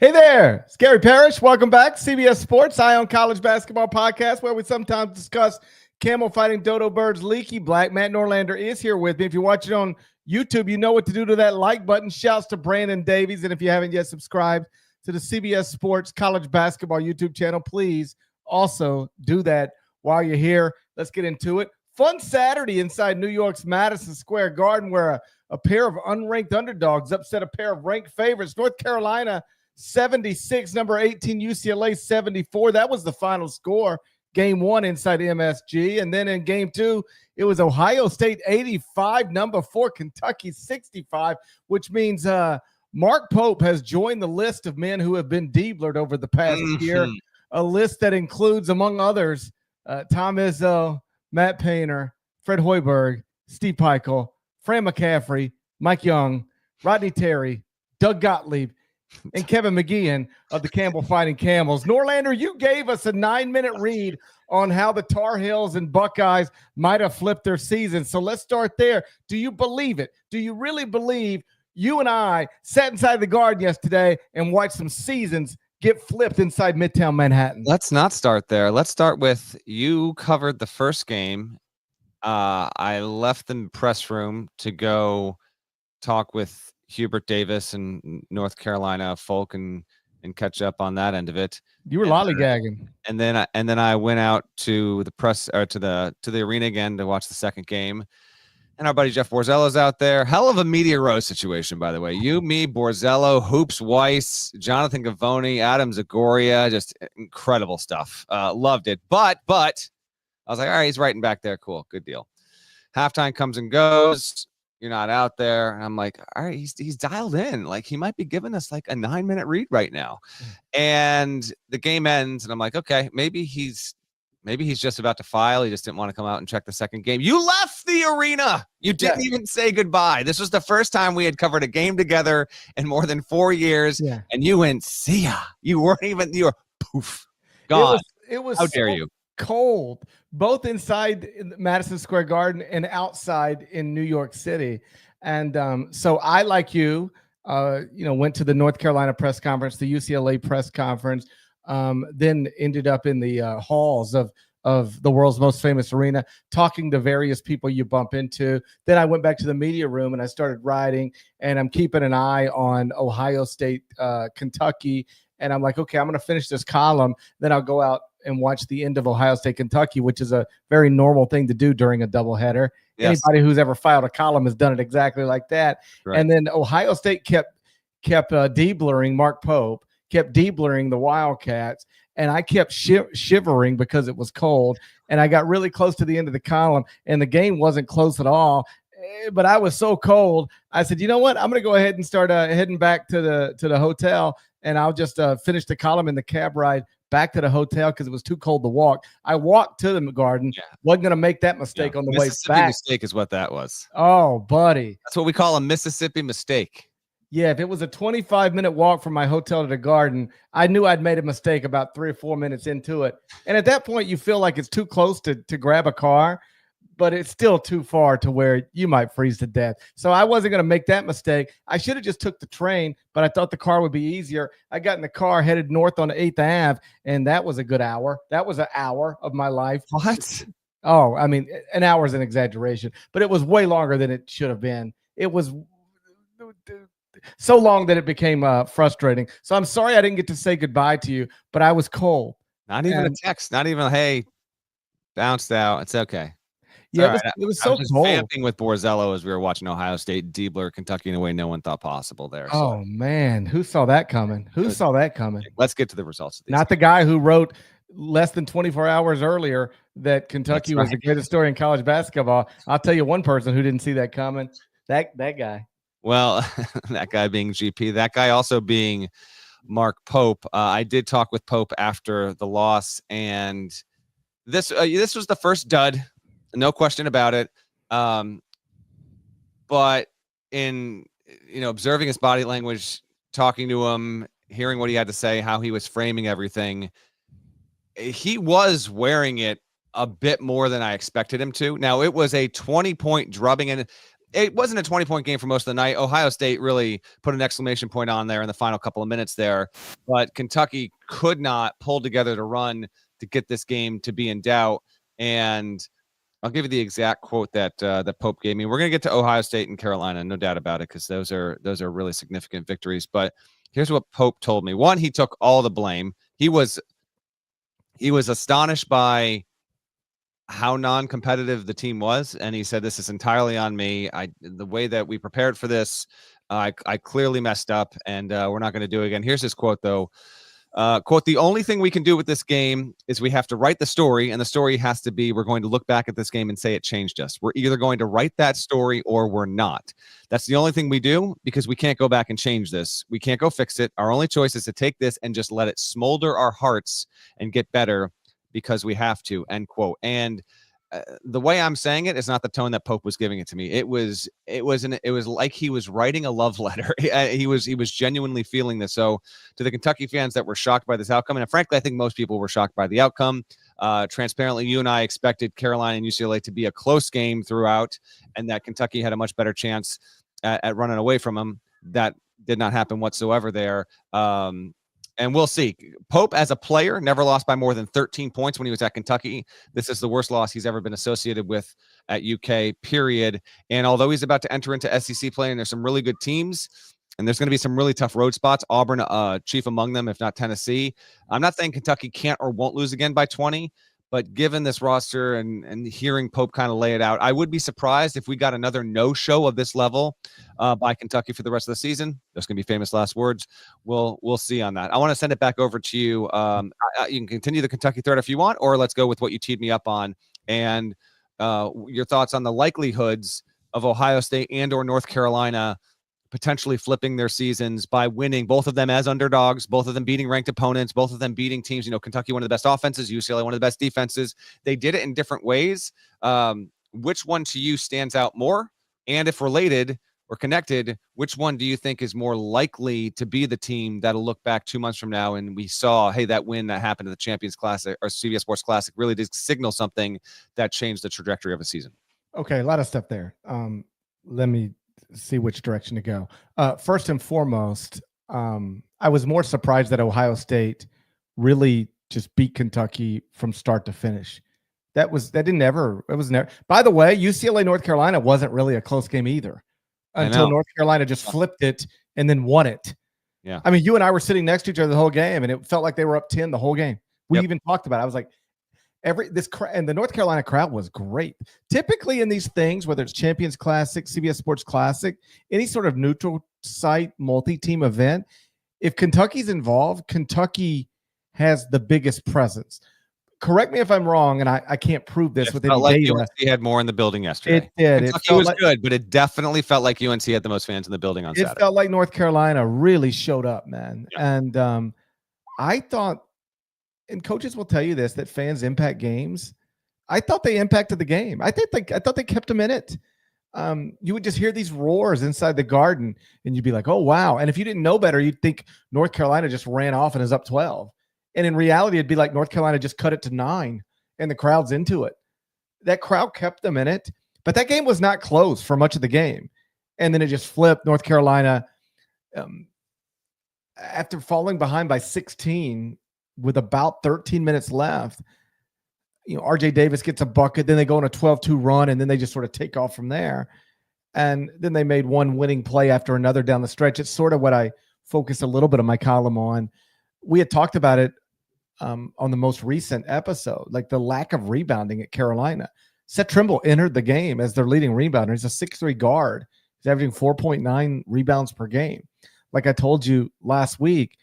Hey there, it's Gary Parrish. Welcome back. CBS Sports, Eye on College Basketball Podcast, where we sometimes discuss camel fighting dodo birds, leaky black. Matt Norlander is here with me. If you're watching on YouTube, you know what to do to that like button. Shouts to Brandon Davies. And if you haven't yet subscribed to the CBS Sports College Basketball YouTube channel, please also do that while you're here. Let's get into it. Fun Saturday inside New York's Madison Square Garden, where a pair of unranked underdogs upset a pair of ranked favorites. North Carolina 76, number 18 UCLA 74. That was the final score. Game one inside MSG. And then in game two, it was Ohio State 85, number 4 Kentucky 65, which means Mark Pope has joined the list of men who have been Dieblered over the past year. A list that includes, among others, Tom Izzo, Matt Painter, Fred Hoiberg, Steve Peichel, Fran McCaffrey, Mike Young, Rodney Terry, Doug Gottlieb, and Kevin McGeehan of the Campbell Fighting Camels. Norlander, you gave us a 9-minute read on how the Tar Heels and Buckeyes might have flipped their season. So let's start there. Do you believe it? Do you really believe you and I sat inside the Garden yesterday and watched some seasons get flipped inside Midtown Manhattan? Let's not start there. Let's start with you covered the first game. I left the press room to go talk with Hubert Davis and North Carolina folk and catch up on that end of it. You were lollygagging. And then I went out to the press or to the arena again to watch the second game. And our buddy Jeff Borzello's out there. Hell of a media row situation, by the way. You, me, Borzello, Hoops Weiss, Jonathan Gavoni, Adam Zagoria, just incredible stuff. Loved it. But I was like, all right, he's writing back there. Cool, good deal. Halftime comes and goes. You're not out there. And I'm like, all right, he's dialed in. Like, he might be giving us like a 9-minute read right now. And the game ends, and I'm like, okay, maybe he's just about to file. He just didn't want to come out and check the second game. You left the arena. You didn't even say goodbye. This was the first time we had covered a game together in more than 4 years. Yeah. And you went, see ya. You were poof, gone. It was how dare you? Cold, both inside Madison Square Garden and outside in New York City. And so I, like you, went to the North Carolina press conference, the UCLA press conference, then ended up in the halls of the world's most famous arena, talking to various people you bump into. Then I went back to the media room and I started writing, and I'm keeping an eye on Ohio State, Kentucky. And I'm like, okay, I'm going to finish this column. Then I'll go out and watch the end of Ohio State, Kentucky, which is a very normal thing to do during a doubleheader. Yes. Anybody who's ever filed a column has done it exactly like that. Right. And then Ohio State kept Dieblering Mark Pope, kept Dieblering the Wildcats, and I kept shivering because it was cold. And I got really close to the end of the column, and the game wasn't close at all. But I was so cold, I said, you know what? I'm going to go ahead and start heading back to the hotel, and I'll just finish the column in the cab ride back to the hotel because it was too cold to walk. I walked to the Garden. Yeah. Wasn't going to make that mistake on the way back. Mistake is what that was. Oh, buddy. That's what we call a Mississippi mistake. Yeah, if it was a 25-minute walk from my hotel to the Garden, I knew I'd made a mistake about 3 or 4 minutes into it. And at that point, you feel like it's too close to grab a car, but it's still too far to where you might freeze to death. So I wasn't going to make that mistake. I should have just took the train, but I thought the car would be easier. I got in the car, headed north on 8th Ave, and that was a good hour. That was an hour of my life. What? Oh, I mean, an hour is an exaggeration, but it was way longer than it should have been. It was so long that it became frustrating. So I'm sorry I didn't get to say goodbye to you, but I was cold. Not even a text. Not even, hey, bounced out. It's okay. Yeah, it was so cold. Vamping with Borzello as we were watching Ohio State Diebler Kentucky in a way no one thought possible there. So. Oh, man. Who saw that coming? Let's get to the results of these Not games. The guy who wrote less than 24 hours earlier that Kentucky was the greatest story in college basketball. I'll tell you one person who didn't see that coming. That guy. Well, that guy being GP. That guy also being Mark Pope. I did talk with Pope after the loss, and this was the first dud. No question about it. But in observing his body language, talking to him, hearing what he had to say, how he was framing everything, he was wearing it a bit more than I expected him to. Now, it was a 20-point drubbing, and it wasn't a 20-point game for most of the night. Ohio State really put an exclamation point on there in the final couple of minutes there, but Kentucky could not pull together to run to get this game to be in doubt. And I'll give you the exact quote that that Pope gave me. We're going to get to Ohio State and Carolina, no doubt about it, because those are really significant victories. But here's what Pope told me. One, he took all the blame. He was astonished by how non-competitive the team was, and he said, "This is entirely on me. The way that we prepared for this, I clearly messed up, and we're not going to do it again." Here's his quote, though. Quote, "The only thing we can do with this game is we have to write the story, and the story has to be we're going to look back at this game and say it changed us. We're either going to write that story or we're not. That's the only thing we do because we can't go back and change this. We can't go fix it. Our only choice is to take this and just let it smolder our hearts and get better because we have to," end quote. And the way I'm saying it is not the tone that Pope was giving it to me. It was like he was writing a love letter. He was genuinely feeling this. So to the Kentucky fans that were shocked by this outcome, and frankly, I think most people were shocked by the outcome. Transparently, you and I expected Carolina and UCLA to be a close game throughout, and that Kentucky had a much better chance at running away from them. That did not happen whatsoever there. And we'll see. Pope, as a player, never lost by more than 13 points when he was at Kentucky. This is the worst loss he's ever been associated with at UK, period. And although he's about to enter into SEC play, and there's some really good teams, and there's going to be some really tough road spots, Auburn chief among them, if not Tennessee. I'm not saying Kentucky can't or won't lose again by 20, but given this roster and hearing Pope kind of lay it out, I would be surprised if we got another no-show of this level by Kentucky for the rest of the season. Those can be famous last words. We'll see on that. I want to send it back over to you. You can continue the Kentucky thread if you want, or let's go with what you teed me up on and your thoughts on the likelihoods of Ohio State and or North Carolina potentially flipping their seasons by winning, both of them as underdogs, both of them beating ranked opponents, both of them beating teams. Kentucky, one of the best offenses, UCLA, one of the best defenses. They did it in different ways. Which one to you stands out more? And if related or connected, which one do you think is more likely to be the team that'll look back 2 months from now and we saw, hey, that win that happened at the Champions Classic or CBS Sports Classic really did signal something that changed the trajectory of a season? Okay, a lot of stuff there. Let me see which direction to go. First and foremost, I was more surprised that Ohio State really just beat Kentucky from start to finish. It was never. By the way, UCLA North Carolina wasn't really a close game either until North Carolina just flipped it and then won it. Yeah. I mean, you and I were sitting next to each other the whole game, and it felt like they were up 10 the whole game. We even talked about it. I was like, and the North Carolina crowd was great. Typically in these things, whether it's Champions Classic, CBS Sports Classic, any sort of neutral site multi-team event, if Kentucky's involved, Kentucky has the biggest presence. Correct me if I'm wrong, and I can't prove this with any data. UNC had more in the building yesterday. It did. Kentucky was good, but it definitely felt like UNC had the most fans in the building on Saturday. It felt like North Carolina really showed up, man. Yeah. And I thought, and coaches will tell you this, that fans impact games. I thought they impacted the game. I thought they kept them in it. You would just hear these roars inside the Garden, and you'd be like, oh, wow. And if you didn't know better, you'd think North Carolina just ran off and is up 12. And in reality, it'd be like North Carolina just cut it to 9, and the crowd's into it. That crowd kept them in it. But that game was not close for much of the game. And then it just flipped. North Carolina, after falling behind by 16 with about 13 minutes left, RJ Davis gets a bucket, then they go on a 12-2 run, and then they just sort of take off from there. And then they made one winning play after another down the stretch. It's sort of what I focused a little bit of my column on. We had talked about it on the most recent episode, like the lack of rebounding at Carolina. Seth Trimble entered the game as their leading rebounder. He's a 6'3" guard. He's averaging 4.9 rebounds per game. Like I told you last week,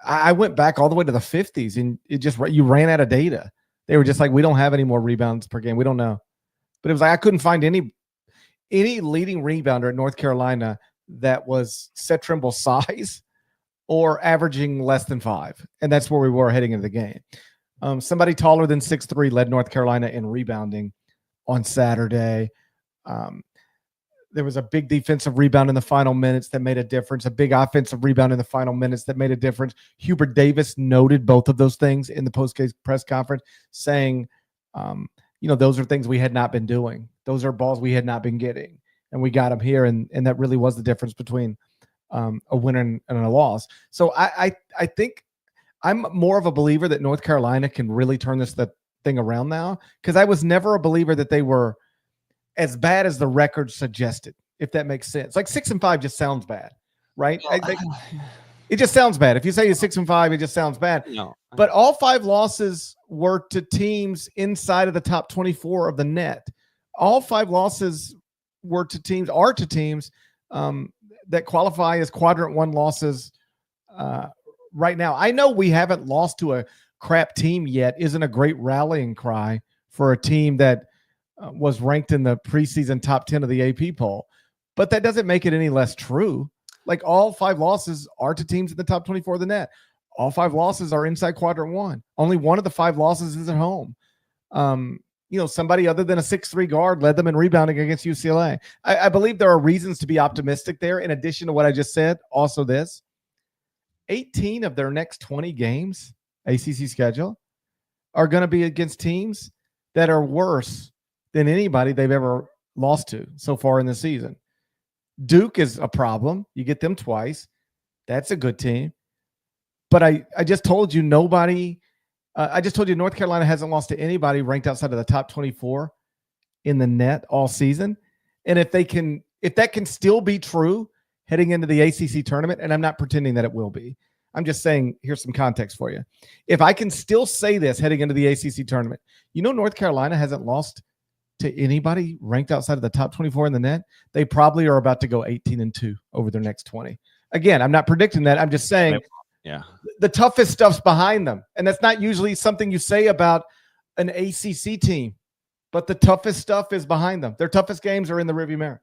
I went back all the way to the 50s, and you ran out of data. They were just like, we don't have any more rebounds per game. We don't know. But it was like I couldn't find any leading rebounder at North Carolina that was Seth Trimble's size or averaging less than 5. And that's where we were heading into the game. Somebody taller than 6'3" led North Carolina in rebounding on Saturday. There was a big defensive rebound in the final minutes that made a difference, a big offensive rebound in the final minutes that made a difference. Hubert Davis noted both of those things in the post-game press conference, saying, those are things we had not been doing. Those are balls we had not been getting. and we got them here, and that really was the difference between a win and a loss. So I think I'm more of a believer that North Carolina can really turn this thing around now, because I was never a believer that they were as bad as the record suggested, if that makes sense. Like 6-5 just sounds bad, right? It just sounds bad. If you say you're 6-5, it just sounds bad. No. But all 5 losses were to teams inside of the top 24 of the net. All 5 losses are to teams that qualify as quadrant 1 losses right now. I know we haven't lost to a crap team yet. Isn't a great rallying cry for a team that was ranked in the preseason top 10 of the AP poll, but that doesn't make it any less true. Like, all 5 losses are to teams in the top 24 of the net. All 5 losses are inside quadrant 1. Only one of the 5 losses is at home. Somebody other than a 6'3" guard led them in rebounding against UCLA. I believe there are reasons to be optimistic there. In addition to what I just said, also this: 18 of their next 20 games, ACC schedule, are going to be against teams that are worse than anybody they've ever lost to so far in the season. Duke is a problem. You get them twice. That's a good team. But I just told you North Carolina hasn't lost to anybody ranked outside of the top 24 in the net all season. And if that can still be true heading into the ACC tournament, and I'm not pretending that it will be, I'm just saying, here's some context for you. If I can still say this heading into the ACC tournament, North Carolina hasn't lost to anybody ranked outside of the top 24 in the net. They probably are about to go 18-2 over their next 20. Again, I'm not predicting that. I'm just saying, yeah, the toughest stuff's behind them. And that's not usually something you say about an ACC team, but the toughest stuff is behind them. Their toughest games are in the rearview mirror.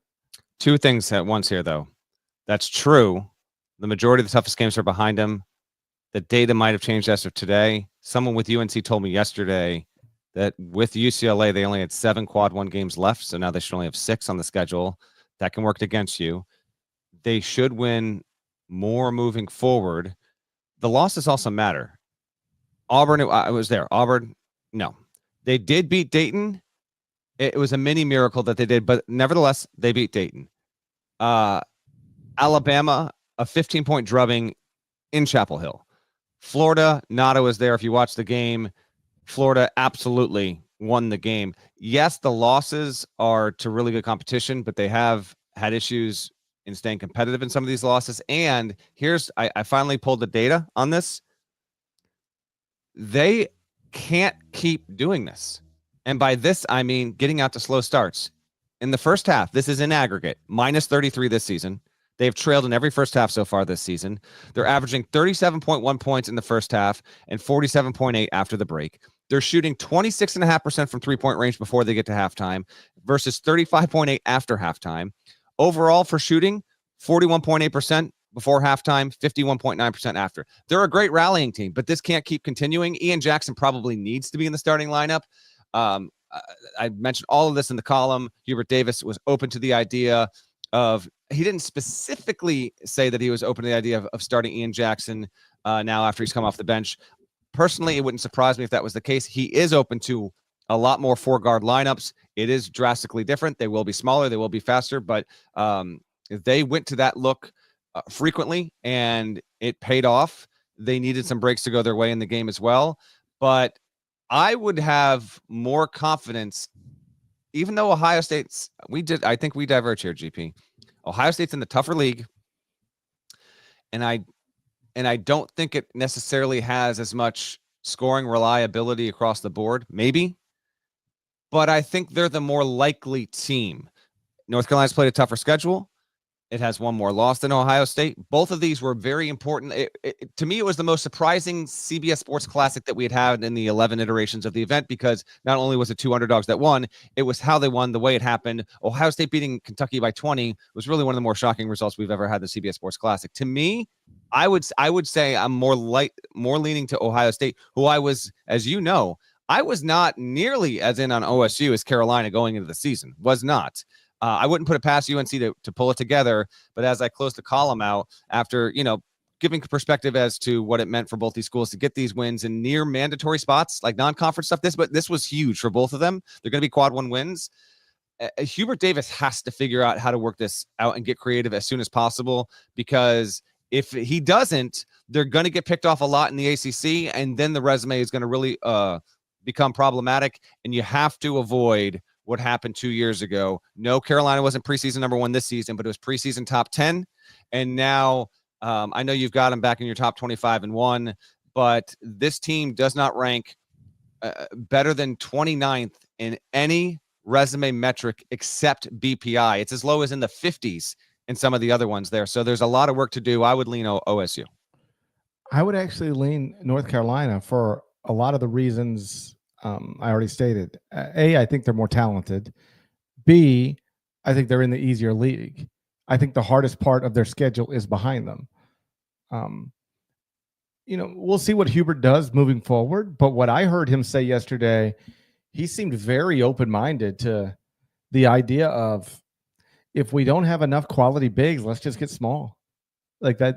2 things at once here, though. That's true. The majority of the toughest games are behind them. The data might have changed as of today. Someone with UNC told me yesterday that with UCLA, they only had 7 quad 1 games left. So now they should only have 6 on the schedule. That can work against you. They should win more moving forward. The losses also matter. Auburn, I was there. Auburn, no. They did beat Dayton. It was a mini miracle that they did, but nevertheless, they beat Dayton. Alabama, a 15-point drubbing in Chapel Hill. Florida, Nada was there. If you watch the game, Florida absolutely won the game. Yes, the losses are to really good competition, but they have had issues in staying competitive in some of these losses. And I finally pulled the data on this. They can't keep doing this. And by this, I mean getting out to slow starts. In the first half, this is in aggregate, minus 33 this season. They've trailed in every first half so far this season. They're averaging 37.1 points in the first half and 47.8 after the break. They're shooting 26.5% from three-point range before they get to halftime versus 35.8 after halftime. Overall for shooting, 41.8% before halftime, 51.9% after. They're a great rallying team, but this can't keep continuing. Ian Jackson probably needs to be in the starting lineup. I mentioned all of this in the column. Hubert Davis was open to the idea of, he didn't specifically say that he was open to the idea of starting Ian Jackson now after he's come off the bench. Personally, it wouldn't surprise me if that was the case. He is open to a lot more 4-guard lineups. It is drastically different. They will be smaller. They will be faster, but they went to that look frequently, and it paid off. They needed some breaks to go their way in the game as well. But I would have more confidence, even though Ohio State's, I think we diverge here, GP. Ohio State's in the tougher league, and I don't think it necessarily has as much scoring reliability across the board, maybe, but I think they're the more likely team. North Carolina's played a tougher schedule. It has one more loss than Ohio State. Both of these were very important. To me, it was the most surprising CBS Sports Classic that we had in the 11 iterations of the event, because not only was it 2 underdogs that won, it was how they won, the way it happened. Ohio State beating Kentucky by 20 was really one of the more shocking results we've ever had in the CBS Sports Classic. To me, I would say I'm more leaning to Ohio State, who I was, as you know, I was not nearly as in on OSU as Carolina going into the season. Was not. I wouldn't put it past UNC to pull it together, but as I closed the column out after, giving perspective as to what it meant for both these schools to get these wins in near mandatory spots, like non-conference stuff, this was huge for both of them. They're going to be quad 1 wins. Hubert Davis has to figure out how to work this out and get creative as soon as possible, because if he doesn't, they're going to get picked off a lot in the ACC, and then the resume is going to really become problematic, and you have to avoid what happened 2 years ago. No, Carolina wasn't preseason number 1 this season, but it was preseason top 10, and now I know you've got them back in your top 25 and 1, but this team does not rank better than 29th in any resume metric except BPI. It's as low as in the 50s in some of the other ones there. So there's a lot of work to do. I would lean OSU. I would actually lean North Carolina for a lot of the reasons I already stated. A, I think they're more talented. B, I think they're in the easier league. I think the hardest part of their schedule is behind them. We'll see what Hubert does moving forward. But what I heard him say yesterday, he seemed very open-minded to the idea of, if we don't have enough quality bigs, let's just get small. Like that,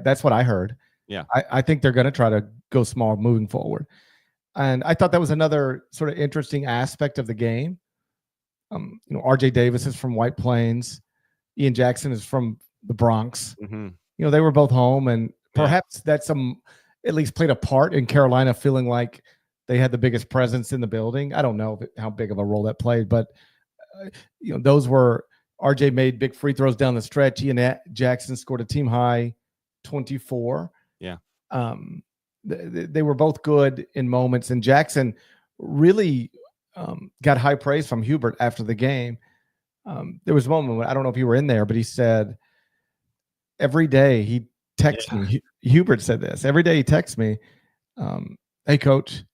that's what I heard. Yeah. I think they're going to try to go small moving forward. And I thought that was another sort of interesting aspect of the game. RJ Davis is from White Plains. Ian Jackson is from the Bronx. Mm-hmm. They were both home, and perhaps that's at least played a part in Carolina feeling like they had the biggest presence in the building. I don't know how big of a role that played, but those were, RJ made big free throws down the stretch. Ian Jackson scored a team high 24. Yeah. They were both good in moments, and Jackson really got high praise from Hubert after the game. There was a moment when, I don't know if you were in there, but he said every day he texts me. Hubert said this. Every day he texts me, hey, coach.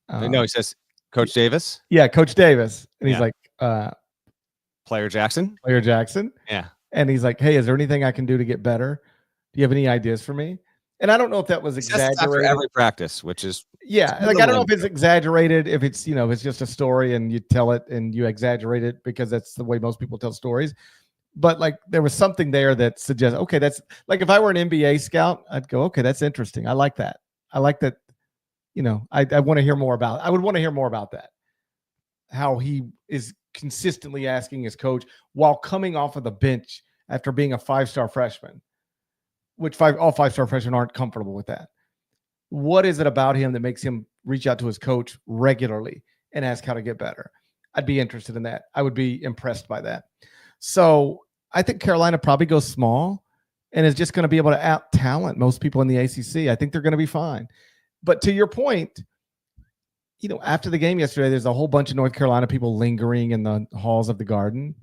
No, he says, Coach Davis? Yeah, Coach Davis. And he's like, Player Jackson? Player Jackson. Yeah. And he's like, hey, is there anything I can do to get better? Do you have any ideas for me? And I don't know if that was exaggerated. After every practice, which is I don't know if it's exaggerated, if it's it's just a story and you tell it and you exaggerate it because that's the way most people tell stories. But like there was something there that suggests, okay, that's like if I were an NBA scout, I'd go, okay, that's interesting. I like that. I like that. I want to hear more about. I would want to hear more about that. How he is consistently asking his coach while coming off of the bench after being a 5-star freshman. Which all 5-star freshmen aren't comfortable with that. What is it about him that makes him reach out to his coach regularly and ask how to get better? I'd be interested in that. I would be impressed by that. So I think Carolina probably goes small and is just going to be able to out-talent most people in the ACC. I think they're going to be fine. But to your point, after the game yesterday, there's a whole bunch of North Carolina people lingering in the halls of the Garden.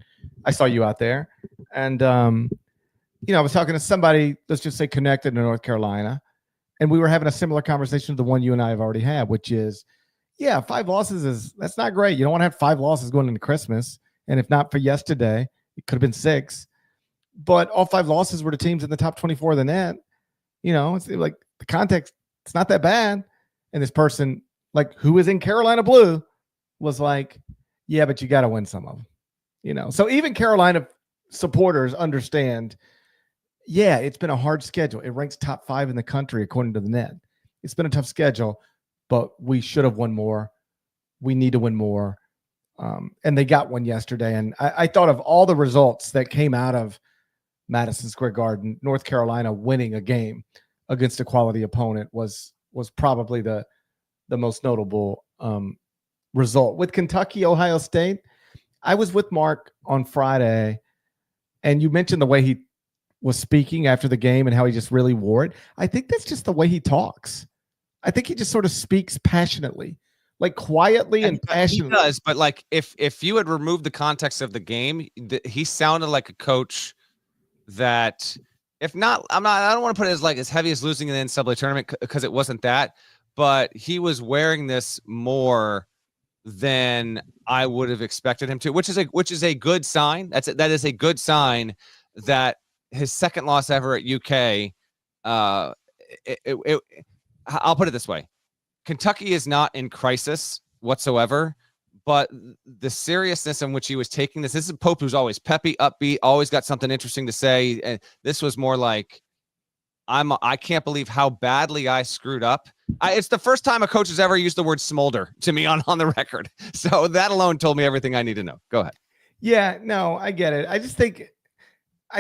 I saw you out there. And, I was talking to somebody, let's just say connected to North Carolina, and we were having a similar conversation to the one you and I have already had, which is, 5 losses that's not great. You don't want to have 5 losses going into Christmas. And if not for yesterday, it could have been 6. But all 5 losses were to teams in the top 24 of the net. It's like the context, it's not that bad. And this person, like, who is in Carolina blue, was like, yeah, but you got to win some of them. So even Carolina supporters understand, it's been a hard schedule. It ranks top 5 in the country, according to the net. It's been a tough schedule, but we should have won more. We need to win more. And they got one yesterday. And I thought of all the results that came out of Madison Square Garden, North Carolina winning a game against a quality opponent was probably the most notable result. With Kentucky, Ohio State, I was with Mark on Friday, and you mentioned the way he was speaking after the game and how he just really wore it. I think that's just the way he talks. I think he just sort of speaks passionately, like quietly and passionately. He does, but like if you had removed the context of the game, he sounded like a coach that, if not, I don't want to put it as heavy as losing in the NCAA tournament, because it wasn't that, but he was wearing this more than I would have expected him to, which is a good sign. That is a good sign that his second loss ever at UK. I'll put it this way: Kentucky is not in crisis whatsoever, but the seriousness in which he was taking this is Pope, who's always peppy, upbeat, always got something interesting to say, and this was more like, I can't believe how badly I screwed up. It's the first time a coach has ever used the word smolder to me on the record. So that alone told me everything I need to know. Go ahead. Yeah, no, I get it. I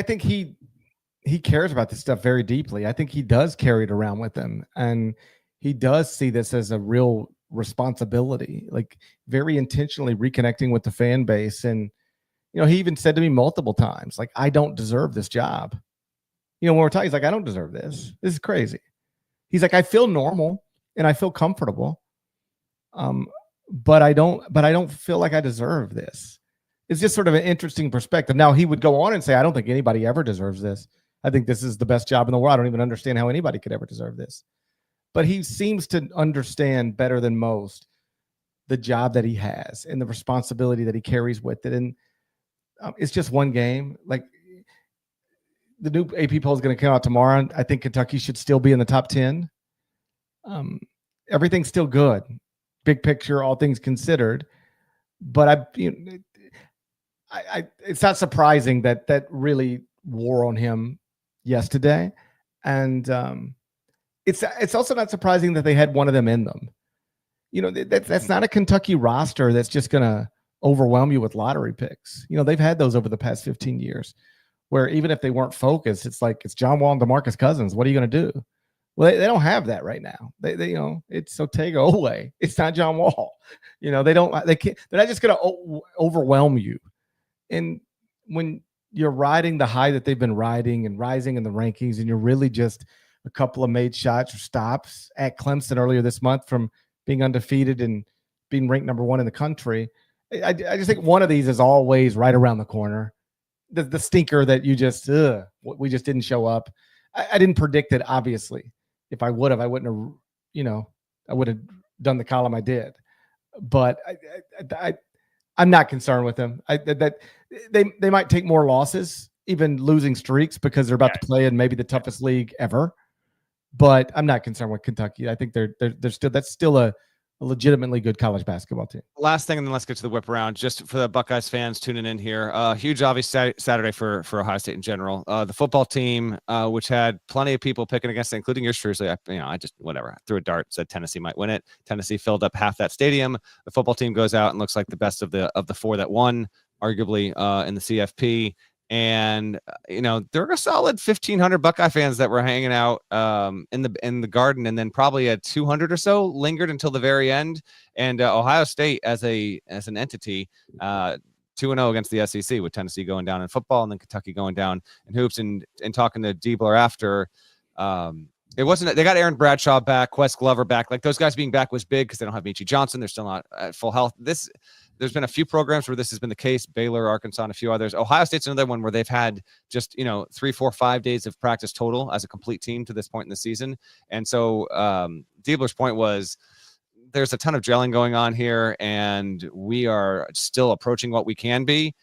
think he cares about this stuff very deeply. I think he does carry it around with him, and he does see this as a real responsibility, like very intentionally reconnecting with the fan base. And, he even said to me multiple times, like, I don't deserve this job. When we're talking, he's like, I don't deserve this. This is crazy. He's like, I feel normal and I feel comfortable. But I don't feel like I deserve this. It's just sort of an interesting perspective. Now, he would go on and say, I don't think anybody ever deserves this. I think this is the best job in the world. I don't even understand how anybody could ever deserve this. But he seems to understand better than most the job that he has and the responsibility that he carries with it. And it's just one game. Like, the new AP poll is going to come out tomorrow. I think Kentucky should still be in the top 10. Everything's still good, big picture, all things considered. But it's not surprising that really wore on him yesterday, and it's also not surprising that they had one of them in them. That's not a Kentucky roster that's just going to overwhelm you with lottery picks. They've had those over the past 15 years. Where even if they weren't focused, it's like, it's John Wall and DeMarcus Cousins. What are you going to do? Well, they don't have that right now. They it's Otega Oweh. It's not John Wall. They can't. They're not just going to overwhelm you. And when you're riding the high that they've been riding and rising in the rankings, and you're really just a couple of made shots or stops at Clemson earlier this month from being undefeated and being ranked number 1 in the country, I just think one of these is always right around the corner. The stinker that we just didn't show up. I didn't predict it, obviously. If I would have, I wouldn't have, I would have done the column I did. But I'm not concerned with them. That they might take more losses, even losing streaks, because they're about to play in maybe the toughest league ever. But I'm not concerned with Kentucky. I think that's still a legitimately good college basketball team. Last thing, and then let's get to the whip around. Just for the Buckeyes fans tuning in here, huge obvious Saturday for Ohio State in general. The football team, which had plenty of people picking against it, including yours truly. I just threw a dart, said Tennessee might win it. Tennessee filled up half that stadium. The football team goes out and looks like the best of the 4 that won, arguably in the CFP. And there are a solid 1,500 Buckeye fans that were hanging out in the garden, and then probably a 200 or so lingered until the very end. And Ohio State as an entity, 2-0 against the SEC, with Tennessee going down in football and then Kentucky going down in hoops. And talking to Diebler after, it wasn't. They got Aaron Bradshaw back, Wes Glover back. Like, those guys being back was big because they don't have Michie Johnson. They're still not at full health. There's been a few programs where this has been the case, Baylor, Arkansas, and a few others. Ohio State's another one where they've had just, 3, 4, 5 days of practice total as a complete team to this point in the season. And so Diebler's point was, there's a ton of gelling going on here, and we are still approaching what we can be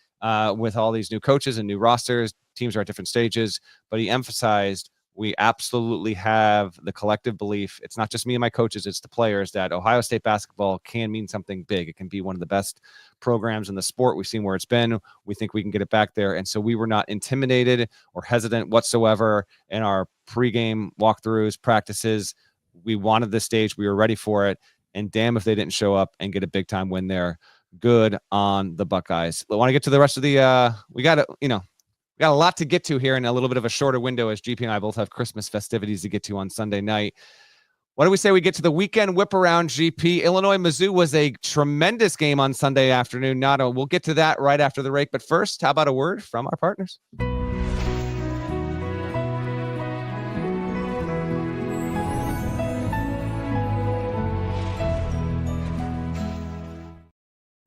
with all these new coaches and new rosters. Teams are at different stages, but he emphasized, we absolutely have the collective belief. It's not just me and my coaches, it's the players, that Ohio State basketball can mean something big. It can be one of the best programs in the sport. We've seen where it's been. We think we can get it back there. And so we were not intimidated or hesitant whatsoever in our pregame walkthroughs, practices. We wanted this stage. We were ready for it. And damn if they didn't show up and get a big time win there. Good on the Buckeyes. I want to get to the rest of the we got a lot to get to here in a little bit of a shorter window, as GP and I both have Christmas festivities to get to on Sunday night. What do we say we get to the weekend whip around, GP? Illinois-Mizzou was a tremendous game on Sunday afternoon. We'll get to that right after the break. But first, how about a word from our partners?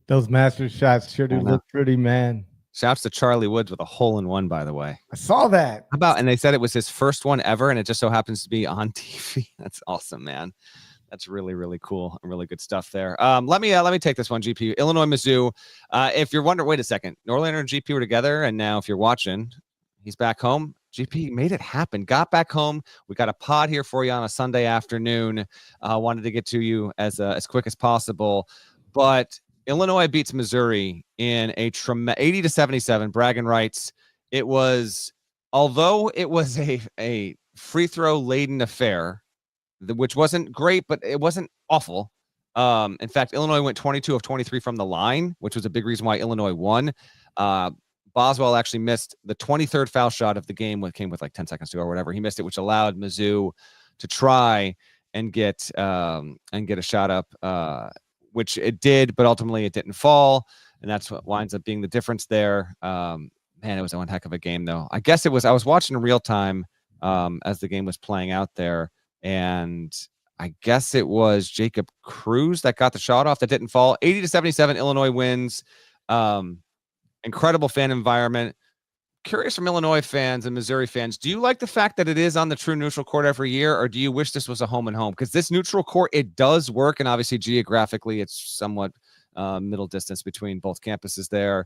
Those master shots sure do look pretty, man. Shouts to Charlie Woods with a hole-in-one, by the way. I saw that. And they said it was his first one ever, and it just so happens to be on TV. That's awesome, man. That's really, really cool and really good stuff there. Let me take this one, GP. Illinois-Mizzou. If you're wondering, wait a second. Norlander and GP were together, and now if you're watching, he's back home. GP made it happen. Got back home. We got a pod here for you on a Sunday afternoon. Wanted to get to you as quick as possible, but Illinois beats Missouri in a 80-77. Bragging rights. Although it was a free throw laden affair, which wasn't great, but it wasn't awful. In fact, Illinois went 22 of 23 from the line, which was a big reason why Illinois won. Boswell actually missed the 23rd foul shot of the game, when it came with like 10 seconds to go or whatever. He missed it, which allowed Mizzou to try and get a shot up, which it did, but ultimately it didn't fall, and that's what winds up being the difference there. Man, it was one heck of a game, though. I guess I was watching in real time as the game was playing out there, and I guess it was Jacob Cruz that got the shot off that didn't fall. 80-77, Illinois wins. Incredible fan environment. Curious from Illinois fans and Missouri fans, do you like the fact that it is on the true neutral court every year, or do you wish this was a home and home? Because this neutral court, it does work, and obviously geographically it's somewhat middle distance between both campuses there.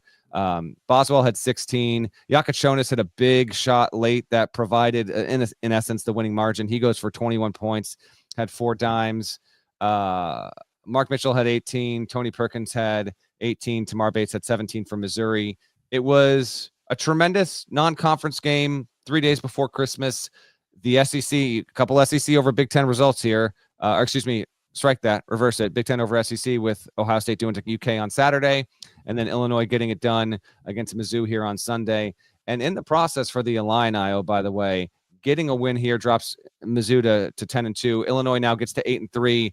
Boswell had 16. Yakachonis had a big shot late that provided, in essence, the winning margin. He goes for 21 points, had 4 dimes. Mark Mitchell had 18. Tony Perkins had 18. Tamar Bates had 17 for Missouri. It was a tremendous non-conference game 3 days before Christmas. The SEC, a couple SEC over Big Ten results here. Or excuse me, strike that, reverse it. Big Ten over SEC with Ohio State doing to UK on Saturday, and then Illinois getting it done against Mizzou here on Sunday. And in the process for the Illini, by the way, getting a win here drops Mizzou to 10-2. Illinois now gets to 8-3.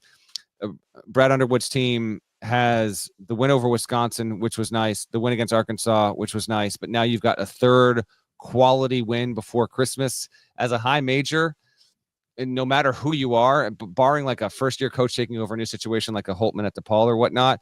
Brad Underwood's team has the win over Wisconsin, which was nice, the win against Arkansas, which was nice, but now you've got a third quality win before Christmas as a high major. And no matter who you are, barring like a first-year coach taking over a new situation like a Holtman at DePaul or whatnot,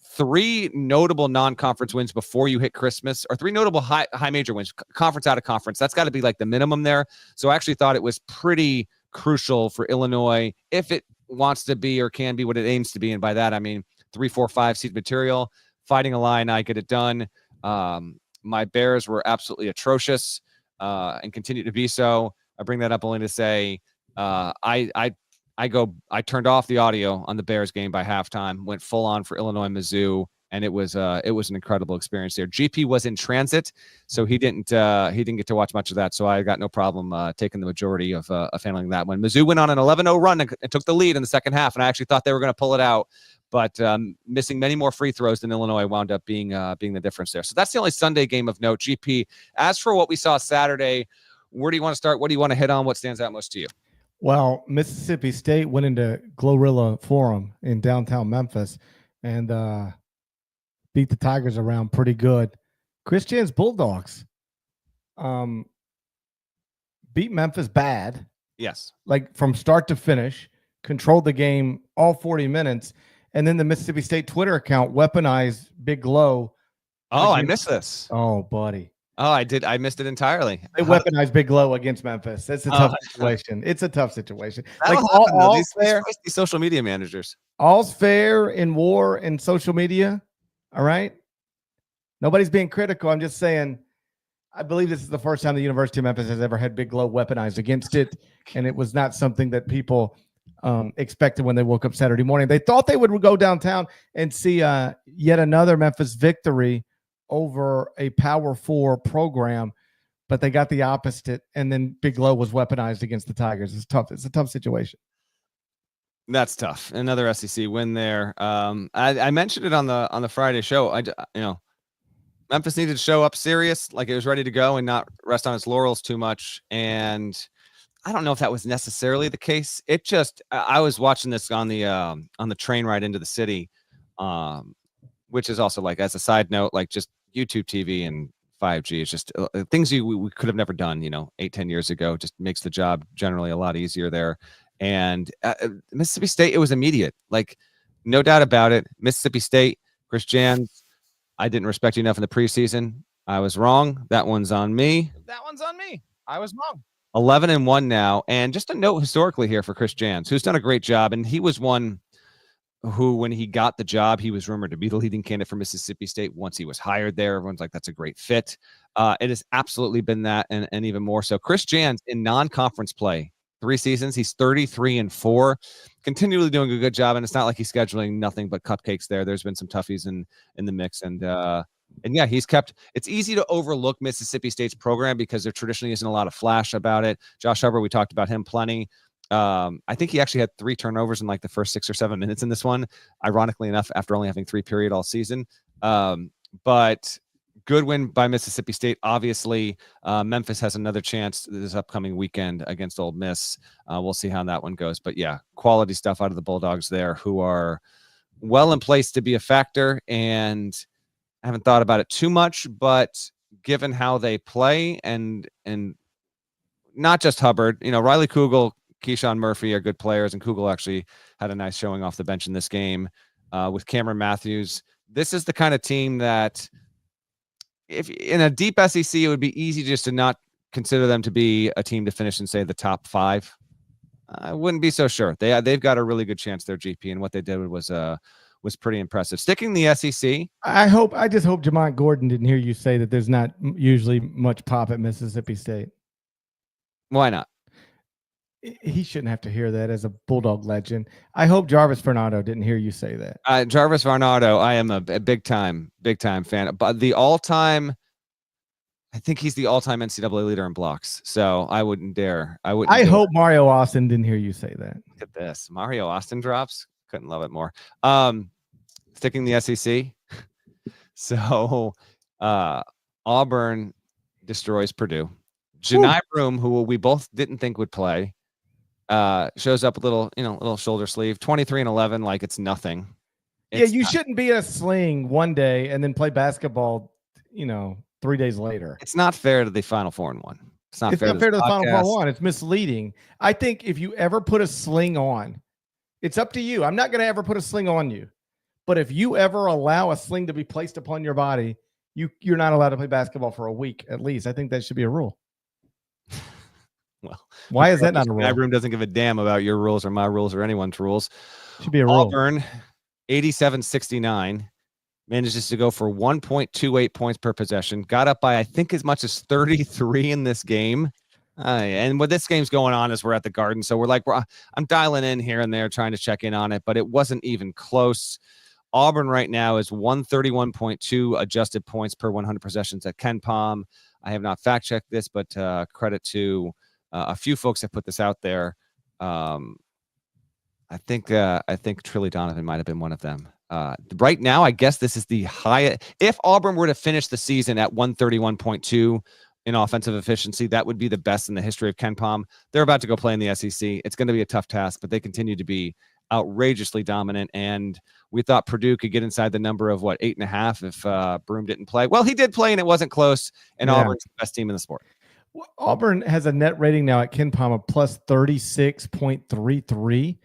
3 notable non-conference wins before you hit Christmas, or 3 notable high major wins, conference out of conference. That's got to be like the minimum there. So I actually thought it was pretty crucial for Illinois if it wants to be or can be what it aims to be. And by that, I mean 3, 4, 5 seed material, fighting Illini, get it done. My Bears were absolutely atrocious and continue to be so. I bring that up only to say I turned off the audio on the Bears game by halftime, went full on for Illinois Mizzou, and it was an incredible experience there. GP was in transit, so he didn't get to watch much of that. So I got no problem taking the majority of handling that one. Mizzou went on an 11-0 run and took the lead in the second half, and I actually thought they were going to pull it out, but missing many more free throws than Illinois wound up being the difference there. So that's the only Sunday game of note. GP, as for what we saw Saturday, where do you want to start? What do you want to hit on? What stands out most to you? Well, Mississippi State went into Glorilla Forum in downtown Memphis and beat the Tigers around pretty good. Christian's Bulldogs beat Memphis bad. Yes. Like from start to finish, controlled the game all 40 minutes. And then the Mississippi State Twitter account weaponized Big Glow. Oh, I missed this. Oh, buddy. Oh, I did. I missed it entirely. They weaponized Big Glow against Memphis. It's a tough situation. It's a tough situation. Like these social media managers. All's fair in war and social media. All right. Nobody's being critical. I'm just saying, I believe this is the first time the University of Memphis has ever had Big Glow weaponized against it. And it was not something that people expected when they woke up Saturday morning. They thought they would go downtown and see yet another Memphis victory over a Power 4 program, but they got the opposite, and then Big Glow was weaponized against the Tigers. It's tough. It's a tough situation. That's tough. Another SEC win there. I mentioned it on the Friday show. Memphis needed to show up serious, like it was ready to go and not rest on its laurels too much. And I don't know if that was necessarily the case. I was watching this on the train ride into the city, which is also, like, as a side note, like just YouTube TV and 5G. It's just things we could have never done, 8-10 years ago. Just makes the job generally a lot easier there. And Mississippi State, it was immediate, like no doubt about it. Mississippi State, Chris Jans, I didn't respect you enough in the preseason. I was wrong. That one's on me. I was wrong. 11-1 now. And just a note historically here for Chris Jans, who's done a great job. And he was one who, when he got the job, he was rumored to be the leading candidate for Mississippi State. Once he was hired there, everyone's like, that's a great fit. It has absolutely been that, and even more so. Chris Jans in non-conference play, 3 seasons, he's 33-4, continually doing a good job. And it's not like he's scheduling nothing but cupcakes there. There's been some toughies in the mix. And And yeah, it's easy to overlook Mississippi State's program because there traditionally isn't a lot of flash about it. Josh Hubbard, we talked about him plenty. I think he actually had 3 turnovers in like the first 6 or 7 minutes in this one, ironically enough, after only having 3 period all season. But good win by Mississippi State. Obviously, Memphis has another chance this upcoming weekend against Ole Miss. We'll see how that one goes. But yeah, quality stuff out of the Bulldogs there, who are well in place to be a factor. And I haven't thought about it too much, but given how they play and not just Hubbard, Riley Kugel, Keyshawn Murphy are good players, and Kugel actually had a nice showing off the bench in this game with Cameron Matthews. This is the kind of team that if in a deep SEC, it would be easy just to not consider them to be a team to finish in, say, the top 5. I wouldn't be so sure. They've got a really good chance there, GP, and what they did was pretty impressive. Sticking the SEC. I just hope Jamont Gordon didn't hear you say that there's not usually much pop at Mississippi State. Why not? He shouldn't have to hear that as a Bulldog legend. I hope Jarvis Varnado didn't hear you say that. Jarvis Varnado, I am a big time fan. But I think he's the all-time NCAA leader in blocks. So I wouldn't dare. I hope Mario Austin didn't hear you say that. Look at this. Mario Austin drops. Couldn't love it more. Sticking the SEC. So Auburn destroys Purdue. Janai Broom, who we both didn't think would play, shows up a little shoulder sleeve, 23-11, like it's nothing. You shouldn't be in a sling one day and then play basketball, 3 days later. It's not fair to the Final Four and 1. It's not fair to the Final Four and 1. It's misleading. I think if you ever put a sling on, it's up to you. I'm not going to ever put a sling on you. But if you ever allow a sling to be placed upon your body, you're not allowed to play basketball for a week at least. I think that should be a rule. Well, why is that not a rule? My room doesn't give a damn about your rules or my rules or anyone's rules. Should be a rule. Auburn, 87-69, manages to go for 1.28 points per possession. Got up by, I think, as much as 33 in this game. And what this game's going on is we're at the Garden. So I'm dialing in here and there, trying to check in on it, but it wasn't even close. Auburn right now is 131.2 adjusted points per 100 possessions at KenPom. I have not fact-checked this, but credit to a few folks that put this out there. I think Trilly Donovan might have been one of them. Right now, I guess this is the highest. If Auburn were to finish the season at 131.2 in offensive efficiency, that would be the best in the history of KenPom. They're about to go play in the SEC. It's going to be a tough task, but they continue to be outrageously dominant. And we thought Purdue could get inside the number of 8.5 if Broom didn't play. Well, he did play and it wasn't close. And Auburn's the best team in the sport. Well, Auburn has a net rating now at KenPom of plus 36.33.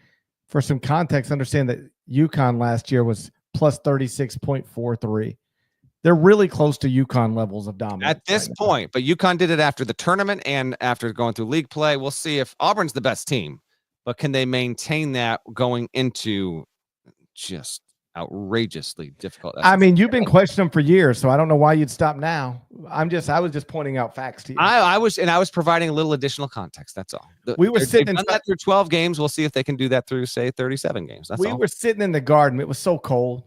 For some context, understand that UConn last year was plus 36.43. They're really close to UConn levels of dominance at this point, but UConn did it after the tournament and after going through league play. We'll see if Auburn's the best team, but can they maintain that going into just outrageously difficult? I mean, you've been questioning them for years, so I don't know why you'd stop now. I was just pointing out facts to you. I was providing a little additional context. That's all. We were sitting done that through 12 games. We'll see if they can do that through, say, 37 games. That's all. We were sitting in the Garden. It was so cold.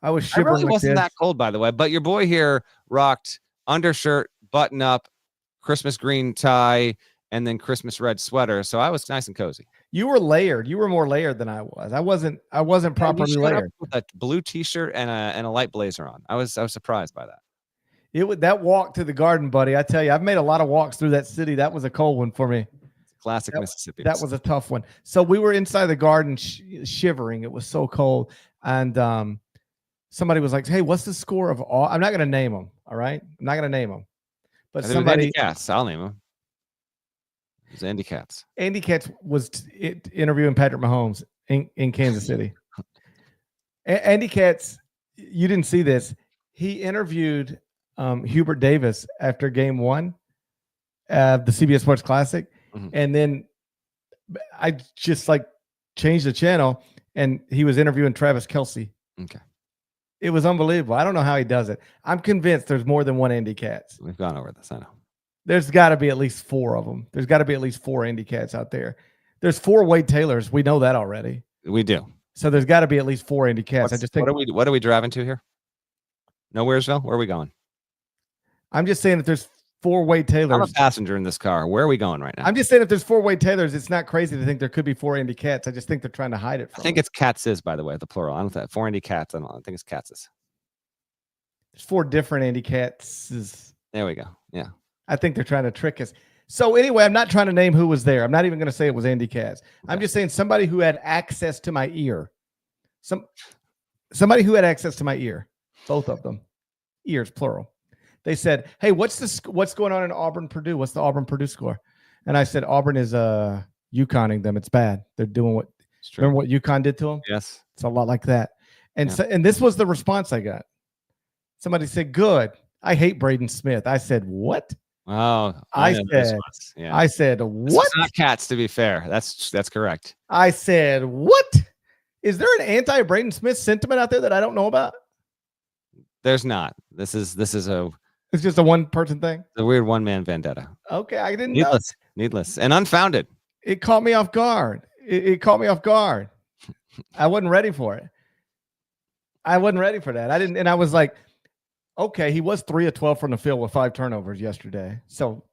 I was shivering. It really wasn't that cold, by the way. But your boy here rocked undershirt, button up, Christmas green tie, and then Christmas red sweater. So I was nice and cozy. You were layered. You were more layered than I was. I wasn't properly layered. With a blue t-shirt and a light blazer on. I was surprised by that. That walk to the Garden, buddy. I tell you, I've made a lot of walks through that city. That was a cold one for me. Classic Mississippi. That was a tough one. So we were inside the Garden shivering. It was so cold. And somebody was like, "Hey, what's the score of all?" I'm not going to name them. All right, I'm not going to name them. But somebody, Cats, I'll name them. It's Andy Katz. Andy Katz was interviewing Patrick Mahomes in Kansas City. Andy Katz, you didn't see this. He interviewed Hubert Davis after game 1 of the CBS Sports Classic. Mm-hmm. And then I just changed the channel and he was interviewing Travis Kelce. Okay. It was unbelievable. I don't know how he does it. I'm convinced there's more than one Andy Katz. We've gone over this. I know. There's got to be at least 4 of them. There's got to be at least 4 Andy Katz out there. There's 4 Wade Taylors. We know that already. We do. So there's got to be at least 4 Andy Katz. What are we driving to here? Nowheresville? Where are we going? I'm just saying if there's 4 Wade Taylors. I'm a passenger in this car. Where are we going right now? I'm just saying if there's 4 Wade Taylors, it's not crazy to think there could be 4 Andy Cats. I just think they're trying to hide it from I think it's Catses, by the way, the plural. I don't think 4 Andy Cats. I think it's Catses. There's 4 different Andy Cats. There we go. Yeah. I think they're trying to trick us. So anyway, I'm not trying to name who was there. I'm not even going to say it was Andy Cats. I'm just saying somebody who had access to my ear. Somebody who had access to my ear. Both of them. Ears, plural. They said, "Hey, what's going on in Auburn, Purdue? What's the Auburn Purdue score?" And I said, "Auburn is UConning them. It's bad. They're doing what? Remember what UConn did to them? Yes, it's a lot like that." And and this was the response I got. Somebody said, "Good. I hate Braden Smith." I said, "What?" Oh, I said, "What?" It's not Cats, to be fair. That's correct. I said, "What? Is there an anti-Braden Smith sentiment out there that I don't know about?" There's not. This is It's just a one-person thing. A weird one-man vendetta. Okay, I didn't know. Needless, and unfounded. It caught me off guard. It caught me off guard. I wasn't ready for it. I wasn't ready for that. I didn't, and I was like, okay, he was 3 of 12 from the field with 5 turnovers yesterday. So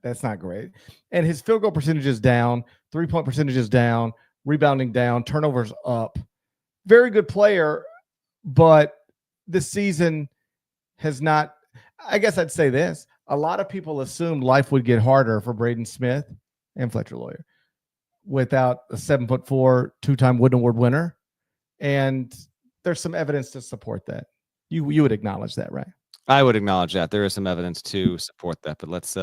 that's not great. And his field goal percentage is down, 3-point percentage is down, rebounding down, turnovers up. Very good player, but this season has not. I guess I'd say this. A lot of people assumed life would get harder for Braden Smith and Fletcher Lawyer without a 7'4", 2-time Wooden Award winner. And there's some evidence to support that. You would acknowledge that, right? I would acknowledge that. There is some evidence to support that, but let's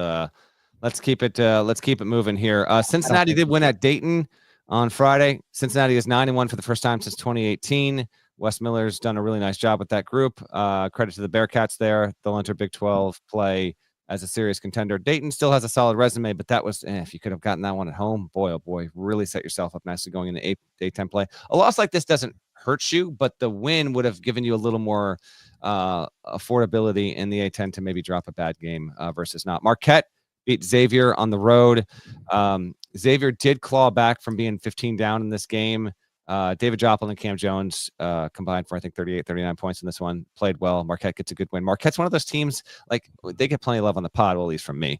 keep it moving here. Cincinnati did win at Dayton on Friday. Cincinnati is 9-1 for the first time since 2018. Wes Miller's done a really nice job with that group. Credit to the Bearcats there. They'll enter Big 12 play as a serious contender. Dayton still has a solid resume, but that was, if you could have gotten that one at home, boy, oh boy, really set yourself up nicely going into A10 play. A loss like this doesn't hurt you, but the win would have given you a little more affordability in the A10 to maybe drop a bad game versus not. Marquette beat Xavier on the road. Xavier did claw back from being 15 down in this game. David Joplin and Cam Jones combined for, I think, 38, 39 points in this one. Played well. Marquette gets a good win. Marquette's one of those teams, like, they get plenty of love on the pod, well, at least from me.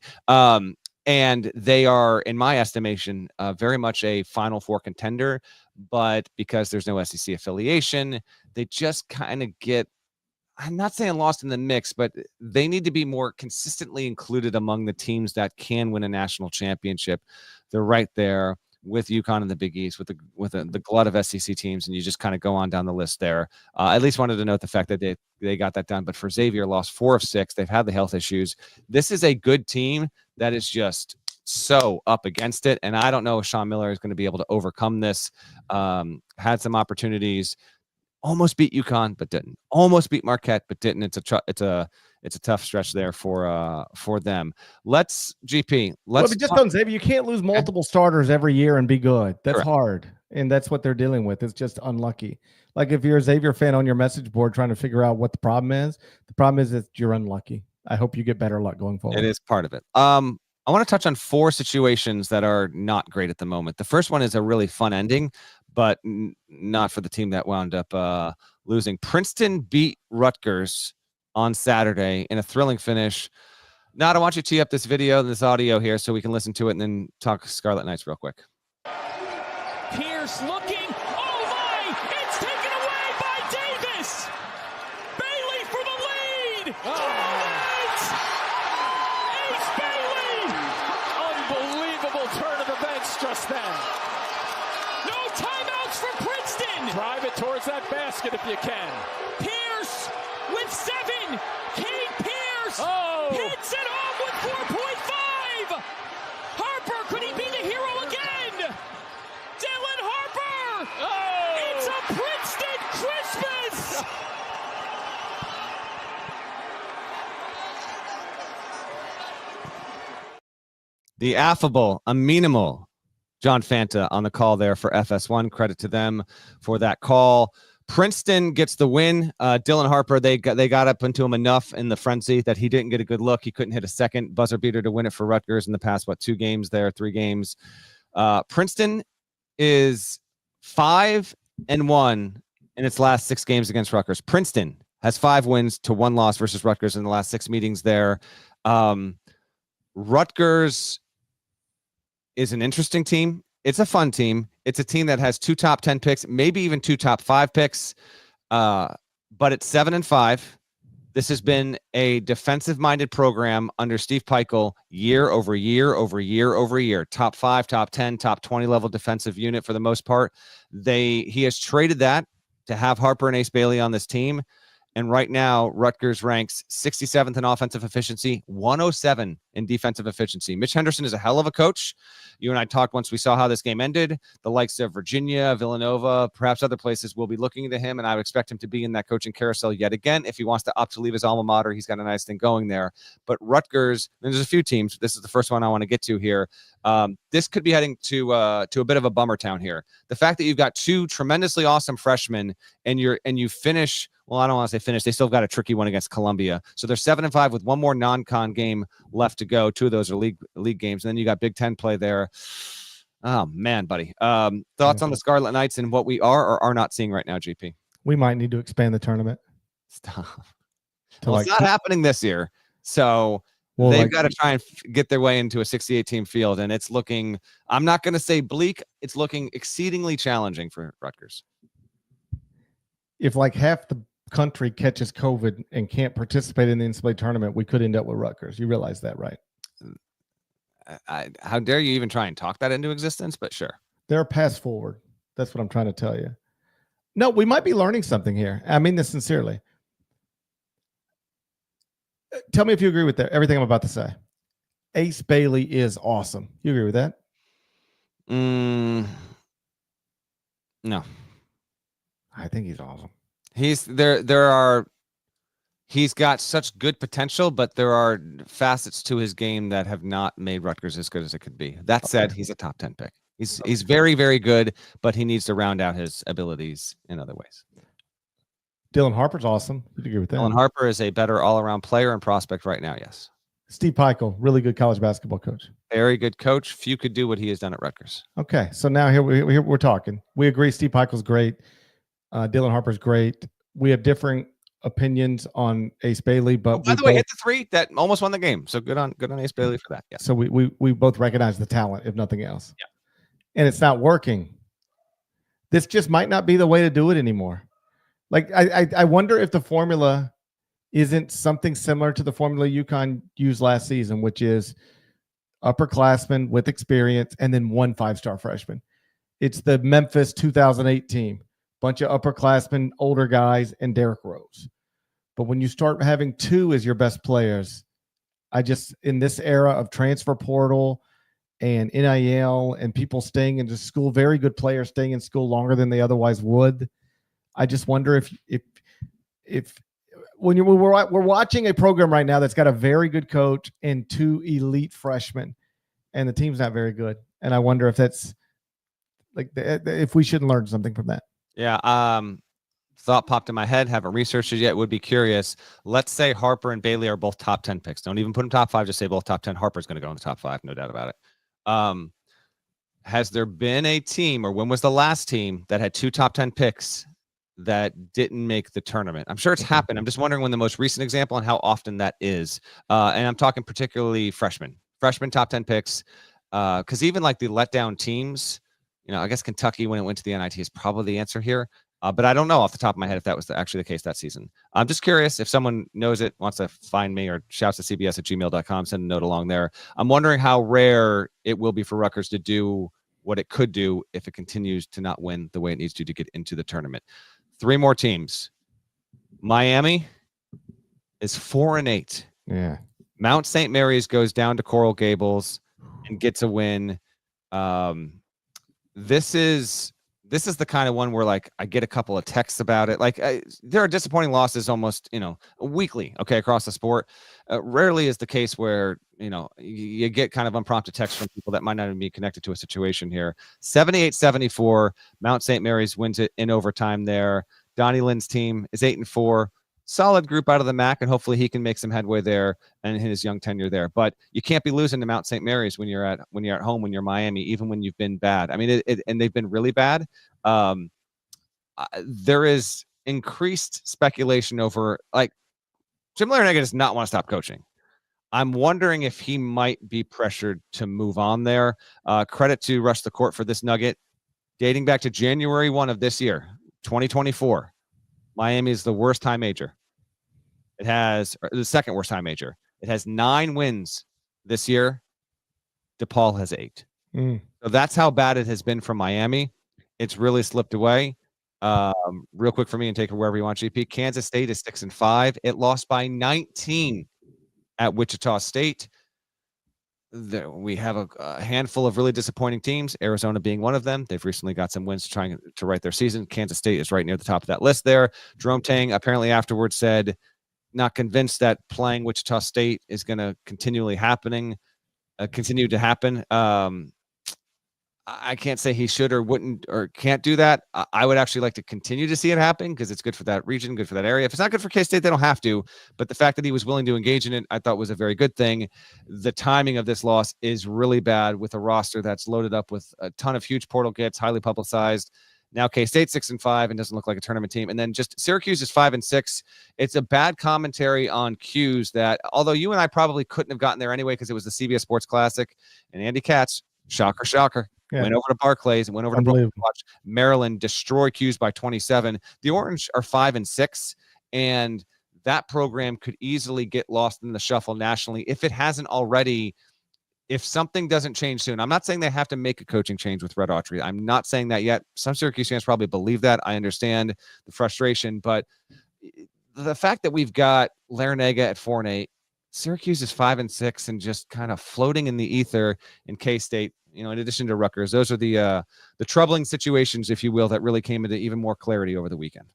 And they are, in my estimation, very much a Final Four contender. But because there's no SEC affiliation, they just kind of get, I'm not saying lost in the mix, but they need to be more consistently included among the teams that can win a national championship. They're right there with UConn and the Big East, with the glut of SEC teams, and you just kind of go on down the list there. I at least wanted to note the fact that they got that done. But for Xavier, lost 4 of 6. They've had the health issues. This is a good team that is just so up against it, and I don't know if Sean Miller is going to be able to overcome this. Had some opportunities, almost beat UConn, but didn't. Almost beat Marquette, but didn't. It's a tough stretch there for them. Let's just on Xavier, you can't lose multiple starters every year and be good. That's correct. Hard, and that's what they're dealing with. It's just unlucky. Like if you're a Xavier fan on your message board trying to figure out what the problem is that you're unlucky. I hope you get better luck going forward. It is part of it. I want to touch on 4 situations that are not great at the moment. The first one is a really fun ending, but not for the team that wound up losing. Princeton beat Rutgers on Saturday in a thrilling finish. Now, I want you to tee up this video and this audio here so we can listen to it and then talk Scarlet Knights real quick. Pierce looking. Oh my! It's taken away by Davis. Bailey for the lead. Ace Bailey. Unbelievable turn of events just then. No timeouts for Princeton. Drive it towards that basket if you can. Pierce with 7. Kate Pierce hits it home with 4.5. Harper, could he be the hero again? Dylan Harper. It's a Princeton Christmas. The affable, amenable John Fanta on the call there for FS1. Credit to them for that call. Princeton gets the win. Dylan Harper, they got up into him enough in the frenzy that he didn't get a good look. He couldn't hit a second buzzer beater to win it for Rutgers in the past, 3 games. Princeton is 5-1 in its last 6 games against Rutgers. Princeton has 5 wins to 1 loss versus Rutgers in the last 6 meetings there. Rutgers is an interesting team. It's a fun team. It's a team that has 2 top 10 picks, maybe even 2 top 5 picks. But it's 7-5. This has been a defensive-minded program under Steve Peichel year over year over year over year. Top 5, top 10, top 20 level defensive unit for the most part. He has traded that to have Harper and Ace Bailey on this team. And right now, Rutgers ranks 67th in offensive efficiency, 107 in defensive efficiency. Mitch Henderson is a hell of a coach. You and I talked once we saw how this game ended. The likes of Virginia, Villanova, perhaps other places will be looking to him, and I would expect him to be in that coaching carousel yet again. If he wants to opt to leave his alma mater, he's got a nice thing going there. But Rutgers, there's a few teams. This is the first one I want to get to here. This could be heading to a bit of a bummer town here. The fact that you've got 2 tremendously awesome freshmen and you finish. Well, I don't want to say finish. They still got a tricky one against Columbia. So they're 7-5 with 1 more non-con game left to go. 2 of those are league games. And then you got Big Ten play there. Oh, man, buddy. Thoughts on the Scarlet Knights and what we are or are not seeing right now, GP? We might need to expand the tournament. Stop. Well, it's not happening this year. So they've got to try and get their way into a 68-team field. And it's looking, I'm not going to say bleak. It's looking exceedingly challenging for Rutgers. If like half the country catches COVID and can't participate in the NCAA tournament, we could end up with Rutgers. You realize that, right? How dare you even try and talk that into existence? But sure. They're a pass forward. That's what I'm trying to tell you. No, we might be learning something here. I mean this sincerely. Tell me if you agree with everything I'm about to say. Ace Bailey is awesome. You agree with that? No. I think he's awesome. He's got such good potential, but there are facets to his game that have not made Rutgers as good as it could be. That said, he's a top 10 pick. He's very, very good, but he needs to round out his abilities in other ways. Dylan Harper's awesome. You agree with that? Dylan Harper is a better all-around player and prospect right now, yes. Steve Peichel, really good college basketball coach. Very good coach. Few could do what he has done at Rutgers. Okay, so now here we're talking. We agree Steve Peichel's great. Dylan Harper's great. We have differing opinions on Ace Bailey, but by the way, hit the 3 that almost won the game. So good on Ace Bailey for that. Yeah. So we both recognize the talent, if nothing else. Yeah. And it's not working. This just might not be the way to do it anymore. Like I wonder if the formula isn't something similar to the formula UConn used last season, which is upperclassmen with experience and then 1 5-star freshman. It's the Memphis 2008 team. Bunch of upperclassmen, older guys, and Derrick Rose. But when you start having 2 as your best players, in this era of transfer portal and NIL and people staying in school, very good players staying in school longer than they otherwise would, I just wonder if when we're watching a program right now that's got a very good coach and 2 elite freshmen, and the team's not very good, and I wonder if that's if we shouldn't learn something from that. Yeah. Thought popped in my head. Haven't researched it yet. Would be curious. Let's say Harper and Bailey are both top 10 picks. Don't even put them top 5. Just say both top 10. Harper's going to go in the top 5. No doubt about it. Has there been a team, or when was the last team that had 2 top 10 picks that didn't make the tournament? I'm sure it's happened. I'm just wondering when the most recent example and how often that is. And I'm talking particularly freshman top 10 picks. Because even like the letdown teams, I guess Kentucky, when it went to the NIT, is probably the answer here. But I don't know off the top of my head if that was actually the case that season. I'm just curious if someone knows it, wants to find me, or shouts to cbs@gmail.com, send a note along there. I'm wondering how rare it will be for Rutgers to do what it could do if it continues to not win the way it needs to get into the tournament. 3 more teams. Miami is 4-8. Yeah. Mount St. Mary's goes down to Coral Gables and gets a win. This is the kind of one where I get a couple of texts about it. There are disappointing losses almost, weekly, across the sport. Rarely is the case where, you get kind of unprompted texts from people that might not even be connected to a situation here. 78-74, Mount St. Mary's wins it in overtime there. Donnie Lynn's team is 8-4. Solid group out of the MAC, and hopefully he can make some headway there and in his young tenure there. But you can't be losing to Mount St. Mary's when you're at home, when you're Miami, even when you've been bad. I mean, and they've been really bad. There is increased speculation over, like, Jim Larinaga does not want to stop coaching. I'm wondering if he might be pressured to move on there. Credit to Rush the Court for this nugget. Dating back to January 1 of this year, 2024, Miami is the worst time major. It has the second worst time major. It has 9 wins this year. DePaul has 8. So that's how bad it has been for Miami. It's really slipped away. Real quick for me and take it wherever you want, GP. Kansas State is 6-5. It lost by 19 at Wichita State. We have a handful of really disappointing teams, Arizona being one of them. They've recently got some wins trying to right their season. Kansas State is right near the top of that list there. Jerome Tang apparently afterwards said, not convinced that playing Wichita State is going to continue to happen. I can't say he should or wouldn't or can't do that. I would actually like to continue to see it happen because it's good for that region, good for that area. If it's not good for K-State, they don't have to. But the fact that he was willing to engage in it, I thought was a very good thing. The timing of this loss is really bad with a roster that's loaded up with a ton of huge portal gets, highly publicized. Now K-State 6-5 and doesn't look like a tournament team. And then just Syracuse is 5-6. It's a bad commentary on Q's that, although you and I probably couldn't have gotten there anyway because it was the CBS Sports Classic, and Andy Katz, shocker, went over to Barclays and went over to Brooklyn to watch Maryland destroy Q's by 27. The Orange are 5-6, and that program could easily get lost in the shuffle nationally if it hasn't already. If something doesn't change soon, I'm not saying they have to make a coaching change with Red Autry. I'm not saying that yet. Some Syracuse fans probably believe that. I understand the frustration, but the fact that we've got Larinaga at 4-8, Syracuse is 5-6 and just kind of floating in the ether in K-State, in addition to Rutgers. Those are the troubling situations, if you will, that really came into even more clarity over the weekend.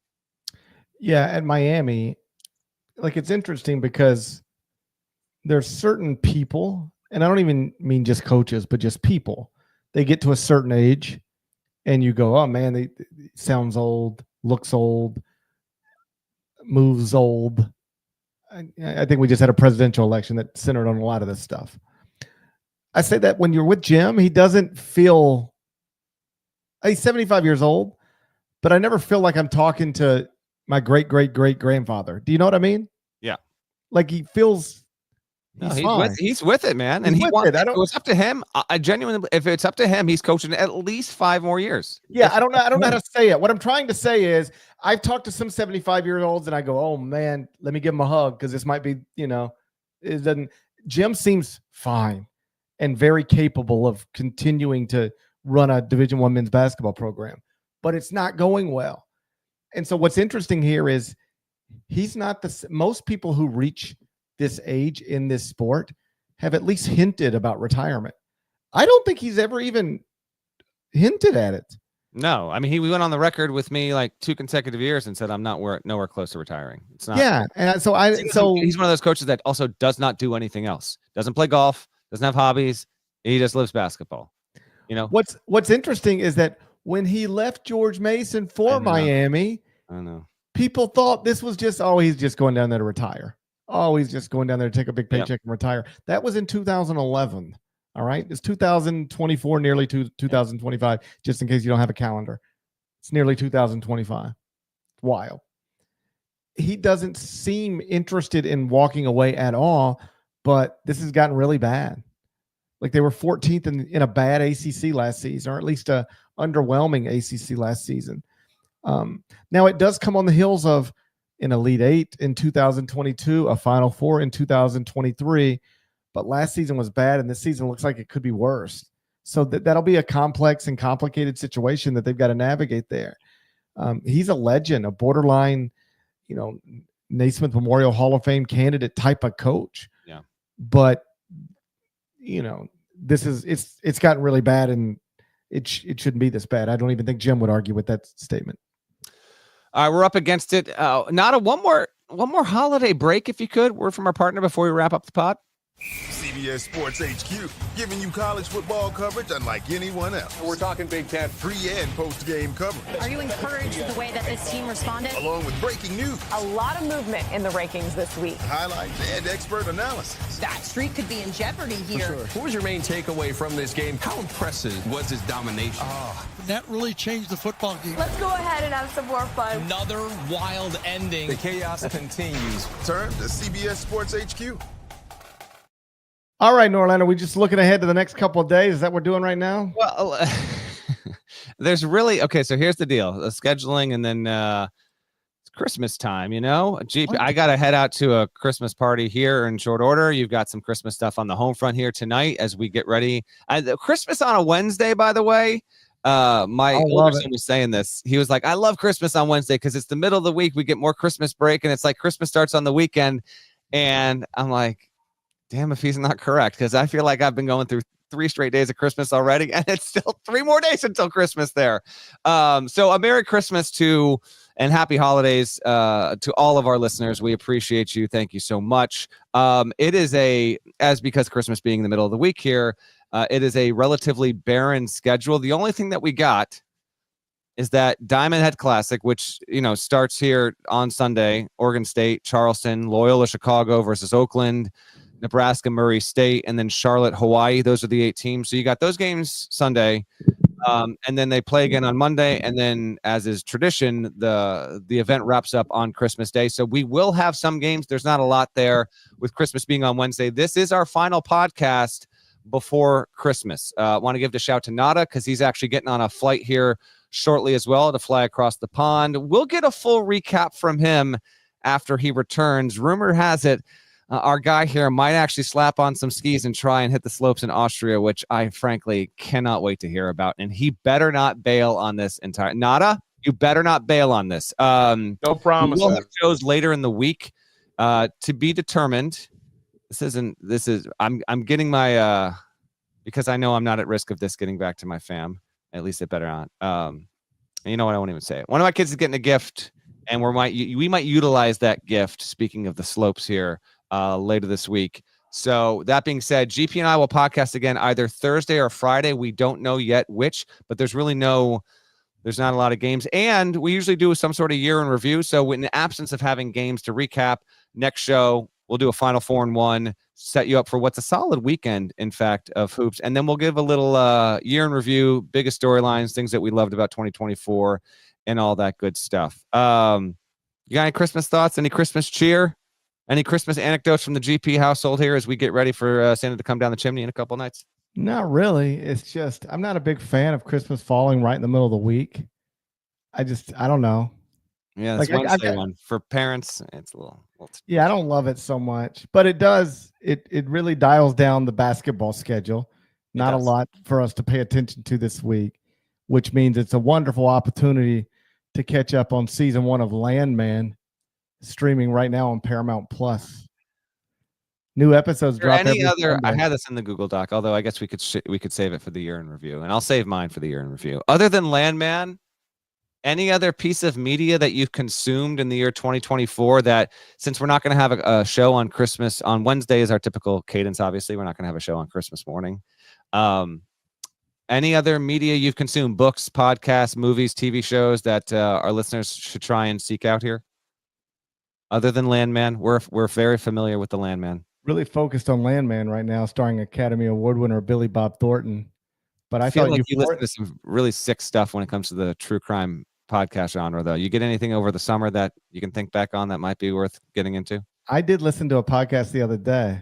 Yeah, at Miami, it's interesting because there's certain people, and I don't even mean just coaches, but just people. They get to a certain age, and you go, oh, man, they sounds old, looks old, moves old. I think we just had a presidential election that centered on a lot of this stuff. I say that when you're with Jim, he doesn't feel – he's 75 years old, but I never feel like I'm talking to my great-great-great-grandfather. Do you know what I mean? Yeah. He feels he's with it, man. And he wants it. If it's up to him, I genuinely – if it's up to him, he's coaching at least 5 more years. Yeah, I don't know how to say it. What I'm trying to say is I've talked to some 75-year-olds, and I go, oh, man, let me give him a hug because this might be, it doesn't – Jim seems fine and very capable of continuing to run a Division I men's basketball program, but it's not going well. And so what's interesting here is he's not most people who reach this age in this sport have at least hinted about retirement. I don't think he's ever even hinted at it. No, I mean, he went on the record with me 2 consecutive years and said, I'm nowhere close to retiring. It's not. Yeah. And so he's one of those coaches that also does not do anything else. Doesn't play golf. Doesn't have hobbies. He just lives basketball. What's interesting is that when he left George Mason for Miami, I know people thought this was just, he's just going down there to retire. He's just going down there to take a big paycheck and retire. That was in 2011. All right. It's 2024, nearly 2025, just in case you don't have a calendar. It's nearly 2025. Wild. He doesn't seem interested in walking away at all. But this has gotten really bad. They were 14th in a bad ACC last season, or at least a underwhelming ACC last season. Now it does come on the heels of an Elite 8 in 2022, a Final Four in 2023. But last season was bad, and this season looks like it could be worse. So that'll be a complex and complicated situation that they've got to navigate there. He's a legend, a borderline, Naismith Memorial Hall of Fame candidate type of coach. Yeah. But it's gotten really bad, and it shouldn't be this bad. I don't even think Jim would argue with that statement. All right, we're up against it. One more holiday break, if you could. Word from our partner before we wrap up the pod. CBS CBS Sports HQ, giving you college football coverage unlike anyone else. We're talking Big Ten. Pre- and post-game coverage. Are you encouraged with the way that this team responded? Along with breaking news. A lot of movement in the rankings this week. Highlights and expert analysis. That streak could be in jeopardy here. Sure. What was your main takeaway from this game? How impressive was his domination? That really changed the football game. Let's go ahead and have some more fun. Another wild ending. The chaos continues. Turn to CBS Sports HQ. All right, Norlander, we just looking ahead to the next couple of days. Is that what we're doing right now? Well, there's really okay. So here's the deal: the scheduling, and then it's Christmas time. You know, I got to head out to a Christmas party here in short order. You've got some Christmas stuff on the home front here tonight as we get ready. Christmas on a Wednesday, by the way. My older son was saying this. He was like, I love Christmas on Wednesday because it's the middle of the week. We get more Christmas break, and it's like Christmas starts on the weekend. And I'm like, damn, if he's not correct, because I feel like I've been going through 3 straight days of Christmas already, and it's still 3 more days until Christmas there. So a Merry Christmas and Happy Holidays to all of our listeners. We appreciate you. Thank you so much. It is because Christmas being in the middle of the week here, it is a relatively barren schedule. The only thing that we got is that Diamond Head Classic, which, starts here on Sunday, Oregon State, Charleston, Loyola Chicago versus Oakland, Nebraska, Murray State, and then Charlotte, Hawaii. Those are the 8 teams. So you got those games Sunday, and then they play again on Monday. And then, as is tradition, the event wraps up on Christmas Day. So we will have some games. There's not a lot there with Christmas being on Wednesday. This is our final podcast before Christmas. Want to give a shout to Nada because he's actually getting on a flight here shortly as well to fly across the pond. We'll get a full recap from him after he returns. Rumor has it our guy here might actually slap on some skis and try and hit the slopes in Austria, which I frankly cannot wait to hear about. And he better not bail on this entire Nada. You better not bail on this. No promise. We'll have shows later in the week to be determined. I'm getting my because I know I'm not at risk of this getting back to my fam. At least it better not. You know what? I won't even say it. One of my kids is getting a gift, and we might utilize that gift. Speaking of the slopes here, later this week. So that being said, GP and I will podcast again either Thursday or Friday. We don't know yet which, but there's not a lot of games, and we usually do some sort of year in review. So in the absence of having games to recap, next show we'll do a Final Four and 1, set you up for what's a solid weekend, in fact, of hoops. And then we'll give a little year in review, biggest storylines, things that we loved about 2024 and all that good stuff. You got any Christmas thoughts? Any Christmas cheer? Any Christmas anecdotes from the GP household here as we get ready for Santa to come down the chimney in a couple nights? Not really. It's just, I'm not a big fan of Christmas falling right in the middle of the week. I don't know. Yeah, that's Wednesday one. For parents, it's a little yeah, I don't love it so much, but it does. It really dials down the basketball schedule. Not a lot for us to pay attention to this week, which means it's a wonderful opportunity to catch up on season 1 of Landman, streaming right now on Paramount Plus. New episodes drop every Sunday. I had this in the Google Doc, although I guess we could save it for the year in review, and I'll save mine for the year in review. Other than Landman, any other piece of media that you've consumed in the year 2024 that, since we're not going to have a show on Christmas on Wednesday is our typical cadence, obviously we're not going to have a show on Christmas morning. Any other media you've consumed, books, podcasts, movies, TV shows that our listeners should try and seek out here? Other than Landman, we're very familiar with the Landman. Really focused on Landman right now, starring Academy Award winner Billy Bob Thornton. But I feel like you listen to some really sick stuff when it comes to the true crime podcast genre, though. You get anything over the summer that you can think back on that might be worth getting into? I did listen to a podcast the other day.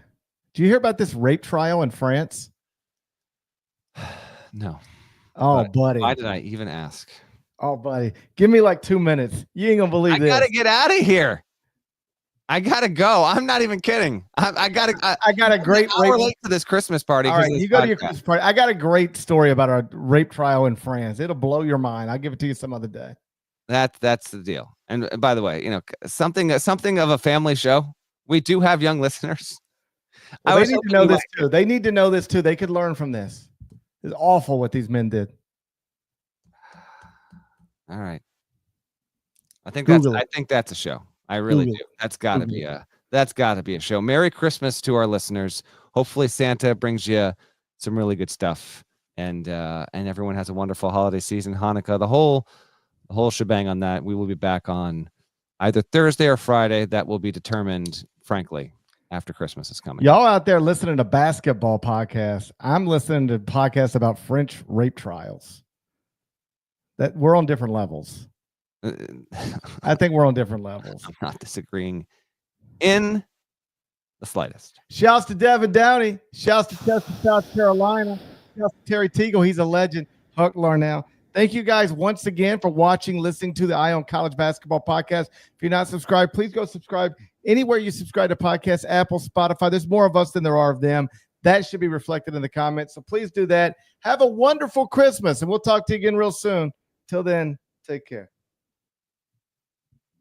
Do you hear about this rape trial in France? No. Oh, buddy. Why did I even ask? Oh, buddy. Give me like 2 minutes. You ain't gonna believe this. I gotta get out of here. I gotta go. I'm not even kidding. I got a great. I'll relate to this Christmas party. All right, you go to your Christmas party. I got a great story about a rape trial in France. It'll blow your mind. I'll give it to you some other day. That's the deal. And by the way, something of a family show. We do have young listeners. Well, they need to know this too. They need to know this too. They could learn from this. It's awful what these men did. All right. I think that's a show. I really do. That's got to be a show. Merry Christmas to our listeners. hopefully Santa brings you some really good stuff, and everyone has a wonderful holiday season, Hanukkah, the whole shebang on that. We will be back on either Thursday or Friday. That will be determined, frankly, after Christmas is coming. Y'all out there listening to basketball podcasts. I'm listening to podcasts about French rape trials. That we're on different levels. I think we're on different levels. I'm not disagreeing in the slightest. Shouts to Devin Downey. Shouts to Chester, South Carolina. Shouts to Terry Teagle. He's a legend. Huck Larnell. Thank you guys once again for watching, listening to the Eye on College Basketball podcast. If you're not subscribed, please go subscribe anywhere you subscribe to podcasts, Apple, Spotify. There's more of us than there are of them. That should be reflected in the comments. So please do that. Have a wonderful Christmas, and we'll talk to you again real soon. Till then, take care.